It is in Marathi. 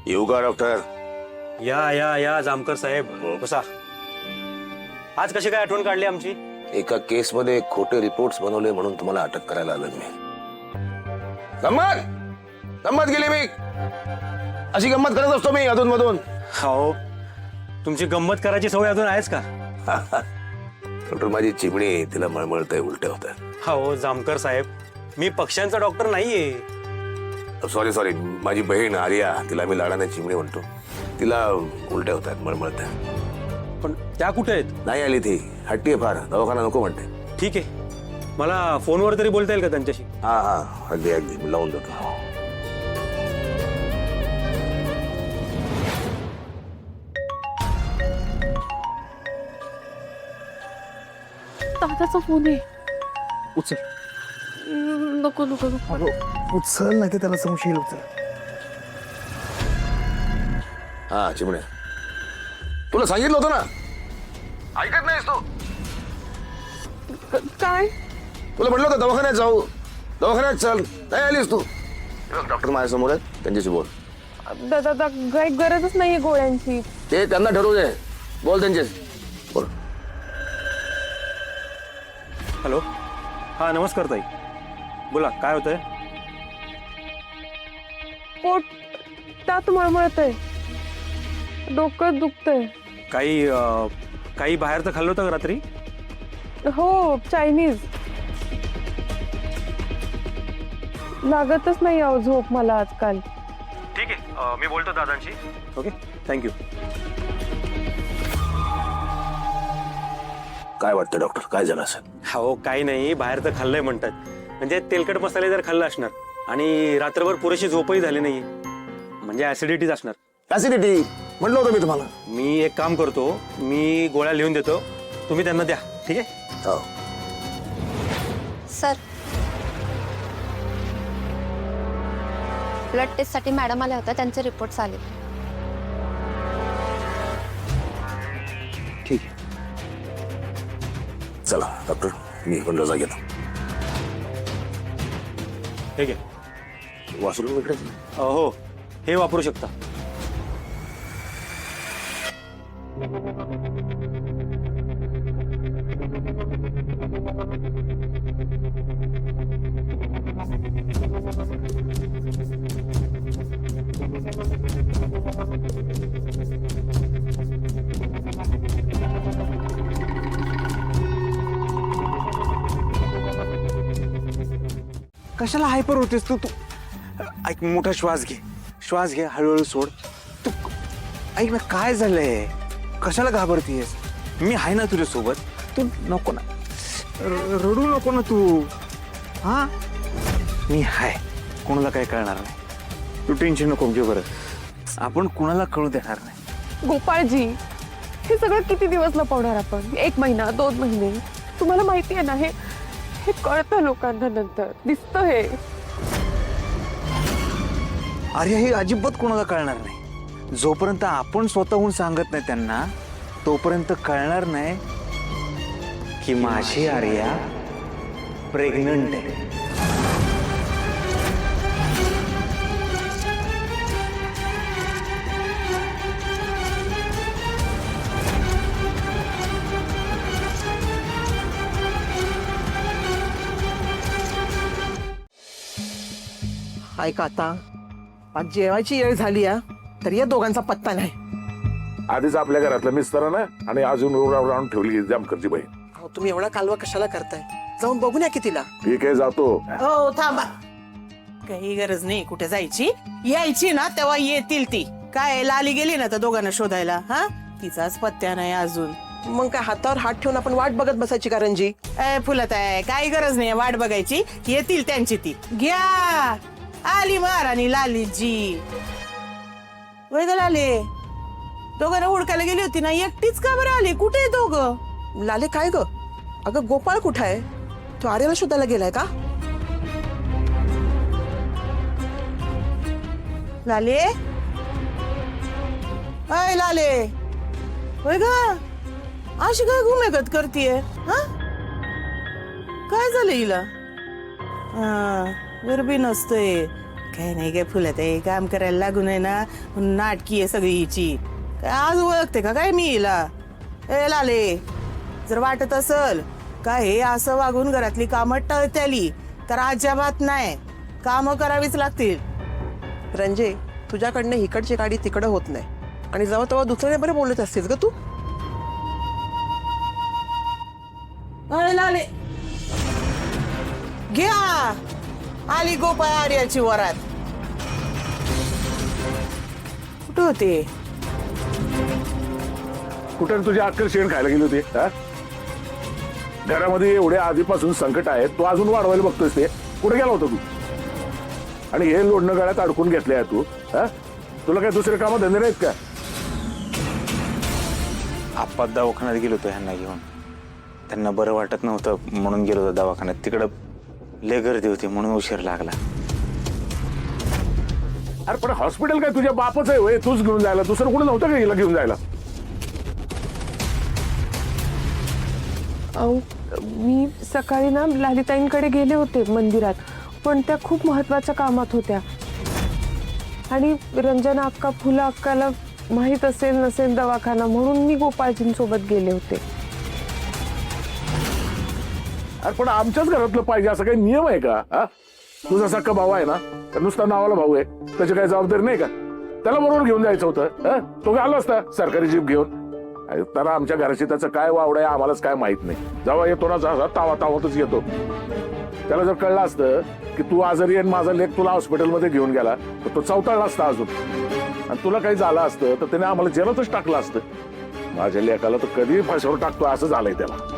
येऊ का डॉक्टर? या या या जामकर साहेब, बसा. आज कशी काय आठवण काढली आमची? एका केस मध्ये खोटे रिपोर्ट्स बनवले म्हणून तुम्हाला अटक करायला आलो मी. गंमत गेली मी. अशी गंमत करत असतो मी अधून मधून. हो, तुमची गंमत करायची सवय अजून आहेच का? डॉक्टर माझी चिमणी तिला मळमळतंय, उलट्या होतात. हो जामकर साहेब, मी पक्ष्यांचा डॉक्टर नाहीये. सॉरी माझी बहीण आर्या, तिला मी लाडाने चिमणी म्हणतो. तिला उलट्या होतात, मळमळतात. पण त्या कुठे आहेत? नाही आली ती, हट्टी आहे फार, दवाखाना नको म्हणते. ठीक आहे, मला फोनवर तरी बोलता येईल का त्यांच्याशी? हा अगदी अगदी मी लावून देतो. दादाचा फोन आहे. उचल. नको नको नको. उचल नाही तर त्याला संशय येईल. उचल. हा चिमण्या, तुला सांगितलं होतं ना, ऐकत नाहीस तू. काय? तुला म्हटलं होतं दवाखान्यात जाऊ, दवाखान्यात चल, नाही आलीस तू. डॉक्टर माझ्यासमोर आहेत, त्यांच्याशी बोल. दादा काही गरजच नाहीये गोळ्यांची. ते त्यांना ठरवू दे, बोल त्यांच्याशी बोल. हॅलो, हा नमस्कार ताई, बोला काय होतंय? पोट त्यात मळमळतंय, डोकं दुखतंय. काही बाहेरचं खाल्लं होतं का रात्री? हो, चायनीज. लागतच नाही अहो झोप मला आजकाल. ठीक आहे, मी बोलतो दादांशी. Okay, thank you. काय वाटतं डॉक्टर, काय झालं असेल? हो काही नाही, बाहेरचं खाल्लंय म्हणतात. म्हणजे तेलकट मसाले जर खाल्लं असणार आणि रात्रभर पुरेशी झोपही झाली नाही, म्हणजे ऍसिडिटीच असणार. ऍसिडिटी म्हटलं होतं मी तुम्हाला. मी एक काम करतो, मी गोळ्या लिहून देतो, तुम्ही त्यांना द्या. ठीक आहे? हो. सर, ब्लड टेस्ट साठी मॅडम आल्या होत्या, त्यांचे रिपोर्ट्स आले. ठीक आहे, चला डॉक्टर, मी पण रजा घेतो. ठीक आहे. वॉशरूम इकडे. हो, हे वापरू शकता. कशाला हायपर होतेस तू? ऐक, मोठा श्वास घे, श्वास घे, हळूहळू सोड. तू ऐक ना, काय झालंय? कशाला घाबरतीयस? मी आहे ना तुझ्या सोबत. तू नको ना, रडू नको ना तू. हा, मी आहे, कोणाला काय कळणार नाही. तू टेन्शन नको घे बरं. आपण कुणाला कळू देणार नाही. गोपाळजी, हे सगळं किती दिवस लपवणार आपण? 1 महिना, 2 महिने? तुम्हाला माहिती आहे ना, हे कळतं लोकांना नंतर, दिसतं हे. अरे हे अजिबात कोणाला कळणार नाही. जोपर्यंत आपण स्वतःहून सांगत नाही त्यांना, तोपर्यंत कळणार नाही की माझी आर्या प्रेग्नंट आहे. ऐका, आता आज जेवायची वेळ झाली आहे, तर या दोघांचा पत्ता नाही. आधीच आपल्या घरातलं मिस्तर ना, आणि अजून राहून ठेवली जामकरची बहीण. अहो, तुम्ही एवढा कालवा कशाला करताय? जाऊन बघून या की तिला. ठीक आहे, जातो. हो, थांबा. काही गरज नाही कुठे जायची. यायची ना तेव्हा येतील ती. काय लाली गेली ना तर दोघांना शोधायला. हा, तिचाच पत्त्या नाही अजून. मग काय हातावर हात ठेवून आपण वाट बघत बसायची का रणजी? फुलत आहे, काही गरज नाही वाट बघायची. येतील त्यांची ती. घ्या, आली महाराणी लालीजी. वय ग लाले, दोघांना हुडकायला गेली होती ना, एकटीच का बरं आली? कुठे आहे दोघं? लाले काय ग? अगं गोपाळ कुठं आहे? तो आर्याला शोधायला गेलाय का? लाले, अय लाले, होय ग, अशी काय घुमेगत करतीये? हा, काय झालं हिला? गरबी नसतंय, काय नाही काय फुलत आहे, काम करायला लागून आहे ना, नाटकी आहे सगळी हिची. काय आज ओळखते का काय मी हिला? ए लाले, जर वाटत असल का हे असं वागून घरातली कामं टळत्याली तर अजिबात नाही, कामं करावीच लागतील. रंजे, तुझ्याकडनं इकडची गाडी तिकडं होत नाही आणि जेव्हा तेव्हा दुसऱ्या बरं बोलत असतेस ग तू. अरे लाले, घ्या आली गोपाळ आर्याची वरात. कुठं होते? कुठे तुझी अक्कल शेण खायला गेली होती हा? घरामध्ये एवढे आधीपासून संकट आहेत, तू अजून वाढवायला बघतोयस. ते कुठे गेला होता तू? आणि हे लोडणं गळ्यात अडकून घेतले आहे तू हा? तुला काय दुसरे कामं धंदे नाहीत का? आप्पा दवाखान्यात गेलो होतो ह्यांना घेऊन. त्यांना बरं वाटत नव्हतं म्हणून गेलो होतो दवाखान्यात. तिकडं लय गर्दी होती म्हणून उशीर लागला. अरे पण हॉस्पिटल काय तुझ्या बापच आहे होय? तूच घेऊन जायला, दुसरं कुठं नव्हतं का हिला घेऊन जायला? अहो, मी सकाळी ना ललिताईंकडे गेले होते मंदिरात, पण त्या खूप महत्वाच्या कामात होत्या आणि रंजना अक्का, फुला अक्काला माहित असेल नसेल दवाखाना, म्हणून मी गोपाळजींसोबत गेले होते. अरे पण आमच्याच घरातलं पाहिजे असं काही नियम आहे का हा? तुझा सक्का भाऊ आहे ना, तर नुसता नावाला भाऊ आहे, त्याची काही जबाबदारी नाही का? त्याला बरोबर घेऊन जायचं होतं हा? तो गेला असता सरकारी जीप घेऊन. अरे तर आमच्या घराची त्याचं काय वावड आहे आम्हालाच काय माहित नाही. जेव्हा येतो ना जसा तावा तावातच येतो. त्याला जर कळलं असतं की तू आजारी आणि माझा लेक तुला हॉस्पिटलमध्ये घेऊन गेला तर तो चौताळला असता अजून, आणि तुला काही झालं असतं तर त्याने आम्हाला जेलातच टाकलं असतं. माझ्या लेकाला तर कधी फाशीवर टाकतो असं झालंय त्याला.